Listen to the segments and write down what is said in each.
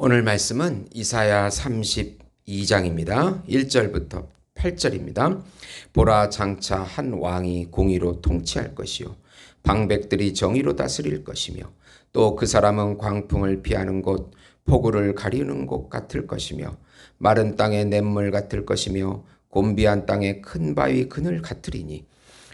오늘 말씀은 이사야 32장입니다. 1절부터 8절입니다. 보라, 장차 한 왕이 공의로 통치할 것이요 방백들이 정의로 다스릴 것이며 또 그 사람은 광풍을 피하는 곳, 폭우를 가리우는 곳 같을 것이며 마른 땅의 냇물 같을 것이며 곤비한 땅의 큰 바위 그늘 같으리니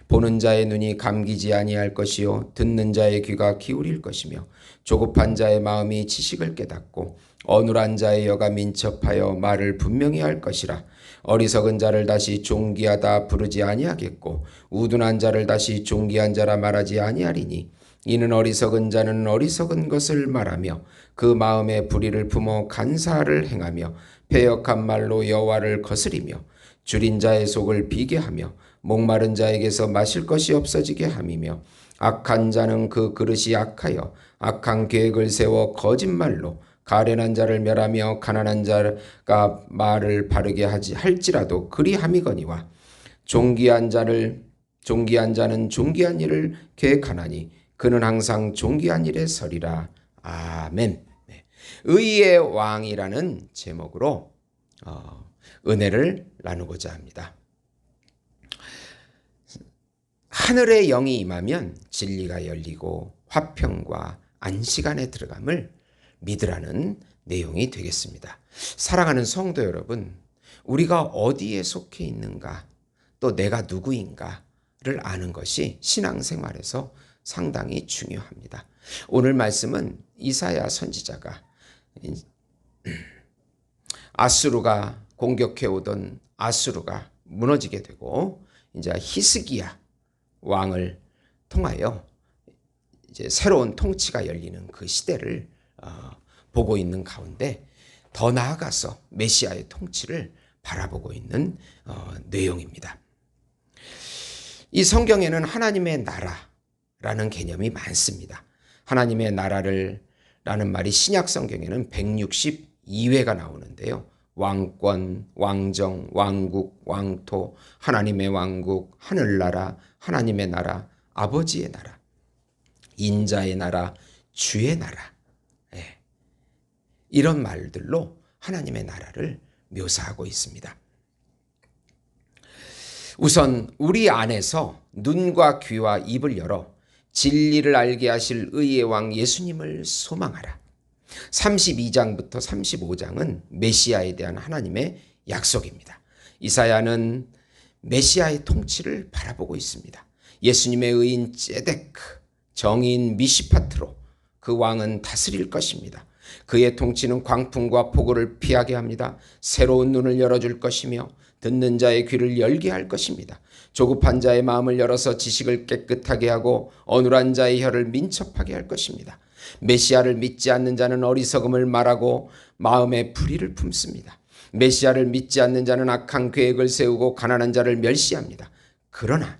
보는 자의 눈이 감기지 아니할 것이요 듣는 자의 귀가 기울일 것이며 조급한 자의 마음이 지식을 깨닫고 어눌한 자의 혀가 민첩하여 말을 분명히 할 것이라. 어리석은 자를 다시 존귀하다 부르지 아니하겠고 우둔한 자를 다시 존귀한 자라 말하지 아니하리니 이는 어리석은 자는 어리석은 것을 말하며 그 마음에 불의를 품어 간사를 행하며 패역한 말로 여호와를 거스리며 줄인 자의 속을 비게 하며 목마른 자에게서 마실 것이 없어지게 함이며 악한 자는 그 그릇이 악하여 악한 계획을 세워 거짓말로 가련한 자를 멸하며 가난한 자가 말을 바르게 할지라도 그리함이거니와 존귀한 자는 존귀한 일을 계획하나니 그는 항상 존귀한 일에 서리라. 아멘. 의의 왕이라는 제목으로 은혜를 나누고자 합니다. 하늘의 영이 임하면 진리가 열리고 화평과 안식안에 들어감을 믿으라는 내용이 되겠습니다. 사랑하는 성도 여러분, 우리가 어디에 속해 있는가, 또 내가 누구인가를 아는 것이 신앙생활에서 상당히 중요합니다. 오늘 말씀은 이사야 선지자가 아수르가 공격해오던 아수르가 무너지게 되고 이제 히스기야 왕을 통하여 이제 새로운 통치가 열리는 그 시대를 보고 있는 가운데 더 나아가서 메시아의 통치를 바라보고 있는 내용입니다. 이 성경에는 하나님의 나라라는 개념이 많습니다. 하나님의 나라를 라는 말이 신약 성경에는 162회가 나오는데요. 왕권, 왕정, 왕국, 왕토, 하나님의 왕국, 하늘나라, 하나님의 나라, 아버지의 나라, 인자의 나라, 주의 나라, 이런 말들로 하나님의 나라를 묘사하고 있습니다. 우선 우리 안에서 눈과 귀와 입을 열어 진리를 알게 하실 의의 왕 예수님을 소망하라. 32장부터 35장은 메시아에 대한 하나님의 약속입니다. 이사야는 메시아의 통치를 바라보고 있습니다. 예수님의 의인 ጼ데크, 정의인 미시파트로 그 왕은 다스릴 것입니다. 그의 통치는 광풍과 폭우를 피하게 합니다. 새로운 눈을 열어줄 것이며 듣는 자의 귀를 열게 할 것입니다. 조급한 자의 마음을 열어서 지식을 깨끗하게 하고 어눌한 자의 혀를 민첩하게 할 것입니다. 메시아를 믿지 않는 자는 어리석음을 말하고 마음에 불의를 품습니다. 메시아를 믿지 않는 자는 악한 계획을 세우고 가난한 자를 멸시합니다. 그러나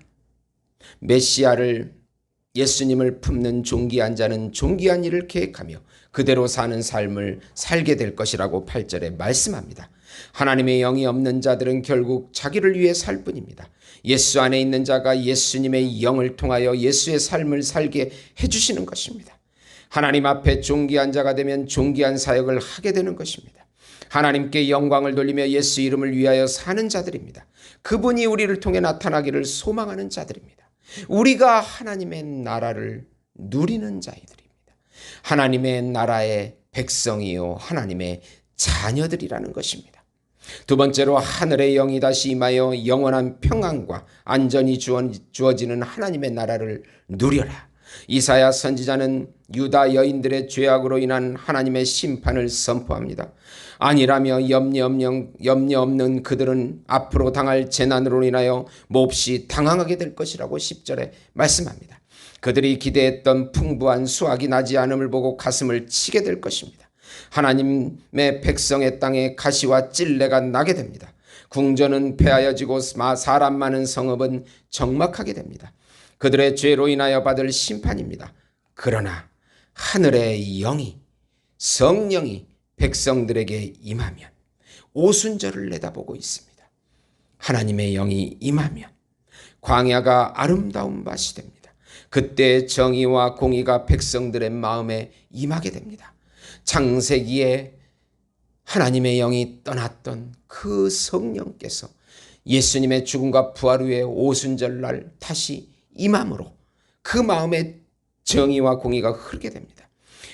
예수님을 품는 존귀한 자는 존귀한 일을 계획하며 그대로 사는 삶을 살게 될 것이라고 8절에 말씀합니다. 하나님의 영이 없는 자들은 결국 자기를 위해 살 뿐입니다. 예수 안에 있는 자가 예수님의 영을 통하여 예수의 삶을 살게 해주시는 것입니다. 하나님 앞에 존귀한 자가 되면 존귀한 사역을 하게 되는 것입니다. 하나님께 영광을 돌리며 예수 이름을 위하여 사는 자들입니다. 그분이 우리를 통해 나타나기를 소망하는 자들입니다. 우리가 하나님의 나라를 누리는 자들입니다. 하나님의 나라의 백성이요 하나님의 자녀들이라는 것입니다. 두 번째로 하늘의 영이 다시 임하여 영원한 평안과 안전이 주어지는 하나님의 나라를 누려라. 이사야 선지자는 유다 여인들의 죄악으로 인한 하나님의 심판을 선포합니다. 아니라며 염려 없는 그들은 앞으로 당할 재난으로 인하여 몹시 당황하게 될 것이라고 10절에 말씀합니다. 그들이 기대했던 풍부한 수확이 나지 않음을 보고 가슴을 치게 될 것입니다. 하나님의 백성의 땅에 가시와 찔레가 나게 됩니다. 궁전은 폐하여지고 사람 많은 성읍은 적막하게 됩니다. 그들의 죄로 인하여 받을 심판입니다. 그러나 하늘의 영이 성령이 백성들에게 임하면 오순절을 내다보고 있습니다. 하나님의 영이 임하면 광야가 아름다운 밭이 됩니다. 그때 정의와 공의가 백성들의 마음에 임하게 됩니다. 창세기에 하나님의 영이 떠났던 그 성령께서 예수님의 죽음과 부활 후에 오순절날 다시 임함으로 그 마음에 정의와 공의가 흐르게 됩니다.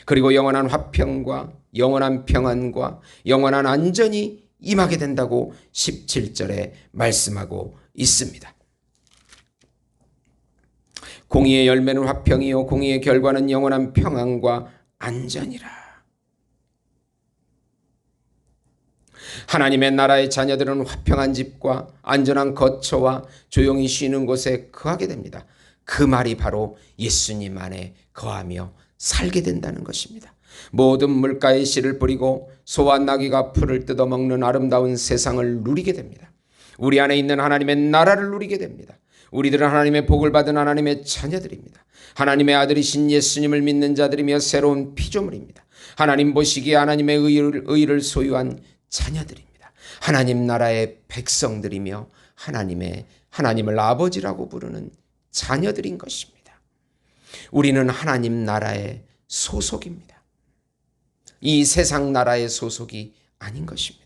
그리고 영원한 화평과 영원한 평안과 영원한 안전이 임하게 된다고 17절에 말씀하고 있습니다. 공의의 열매는 화평이요 공의의 결과는 영원한 평안과 안전이라. 하나님의 나라의 자녀들은 화평한 집과 안전한 거처와 조용히 쉬는 곳에 거하게 됩니다. 그 말이 바로 예수님 안에 거하며 살게 된다는 것입니다. 모든 물가에 씨를 뿌리고 소와 나귀가 풀을 뜯어먹는 아름다운 세상을 누리게 됩니다. 우리 안에 있는 하나님의 나라를 누리게 됩니다. 우리들은 하나님의 복을 받은 하나님의 자녀들입니다. 하나님의 아들이신 예수님을 믿는 자들이며 새로운 피조물입니다. 하나님 보시기에 하나님의 의를 소유한 자녀들입니다. 하나님 나라의 백성들이며 하나님을 아버지라고 부르는 자녀들인 것입니다. 우리는 하나님 나라의 소속입니다. 이 세상 나라의 소속이 아닌 것입니다.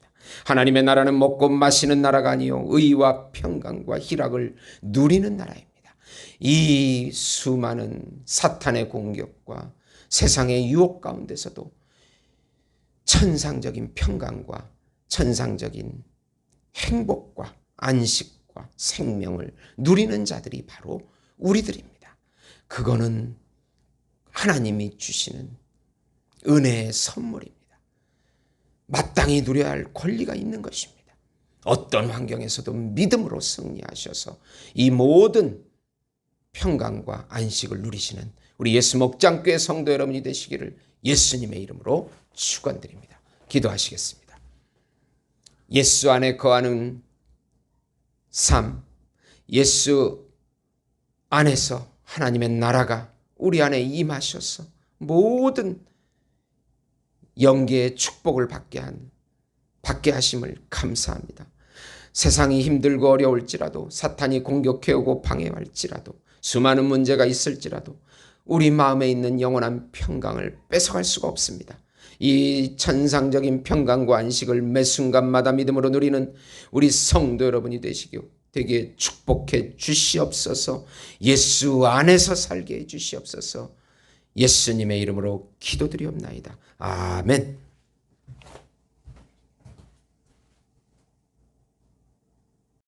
하나님의 나라는 먹고 마시는 나라가 아니요 의와 평강과 희락을 누리는 나라입니다. 이 수많은 사탄의 공격과 세상의 유혹 가운데서도 천상적인 평강과 천상적인 행복과 안식과 생명을 누리는 자들이 바로 우리들입니다. 그거는 하나님이 주시는 은혜의 선물입니다. 마땅히 누려야 할 권리가 있는 것입니다. 어떤 환경에서도 믿음으로 승리하셔서 이 모든 평강과 안식을 누리시는 우리 예수 목장교회 성도 여러분이 되시기를 예수님의 이름으로 축원드립니다. 기도하시겠습니다. 예수 안에 거하는 삶, 예수 안에서 하나님의 나라가 우리 안에 임하셔서 모든 영계의 축복을 받게 하심을 감사합니다. 세상이 힘들고 어려울지라도 사탄이 공격해오고 방해할지라도 수많은 문제가 있을지라도 우리 마음에 있는 영원한 평강을 뺏어갈 수가 없습니다. 이 천상적인 평강과 안식을 매 순간마다 믿음으로 누리는 우리 성도 여러분이 되게 축복해 주시옵소서. 예수 안에서 살게 해 주시옵소서. 예수님의 이름으로 기도드리옵나이다. 아멘.